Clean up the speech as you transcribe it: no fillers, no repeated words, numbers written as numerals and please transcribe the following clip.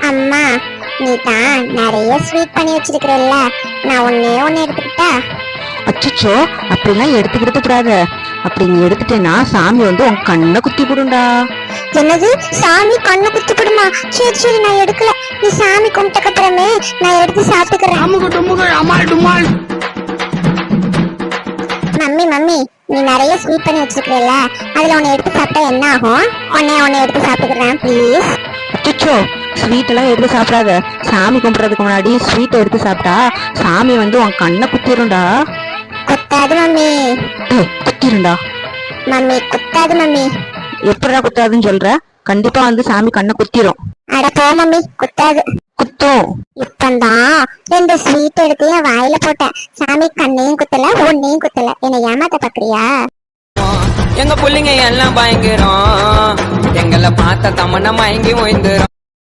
அம்மா, நீ தான் நிறைய ஸ்வீட் பண்ணி வச்சிருக்கிறல்ல, நான் ஒண்ணே எடுத்துக்கிட்டா? அச்சோ, அப்படிலாம் எடுத்துக்கிட்டு கூடாது. அப்படி நீ எடுத்துட்டேன்னா சாமி வந்து உன் கண்ணை குத்தி போடுண்டா. என்னது, சாமி கண்ணு குத்தி போடுமா? சரி சரி, நான் எடுக்கல. நீ சாமி கும்பிட்டக்கு அப்புறமே நான் எடுத்து சாப்பிட்டுக்கிறேன். மம்மி மம்மி, நீ நிறைய ஸ்வீட் பண்ணி வச்சிருக்கிறல்ல, அதுல ஒன்னு எடுத்து சாப்பிட்டா என்ன ஆகும்? ஒன்னே எடுத்து சாப்பிட்டுக்கிறேன் ப்ளீஸ். அச்சோ, ஸ்வீட் எல்லாம் எடுத்து சாப்பிடாத. சாமி கும்பிடுறதுக்கு முன்னாடி ஸ்வீட் எடுத்து சாப்பிட்டா சாமி வந்து உன் கண்ணை குத்திருண்டா. குத்தாது மம்மி. குத்திருண்டா மம்மி, குத்தாது மம்மி. எப்படா குத்தாதுன்னு சொல்ற? கண்டிப்பா வந்து சாமி கண்ணை குத்திரும். அட போ மம்மி, குத்தாது. குத்தும். இப்பந்தான் 2 ஸ்வீட் எடுத்து என் வாயில போட்டேன். சாமி கண்ணையும் குத்தல, ஒன்னையும் குத்தல. என்னை ஏமாத்த பாக்குறியா? எங்க புள்ளைங்க எல்லாம் பயங்கரம், எங்களை பார்த்த தமன்னா மயங்கி ஓய்ந்துரும்.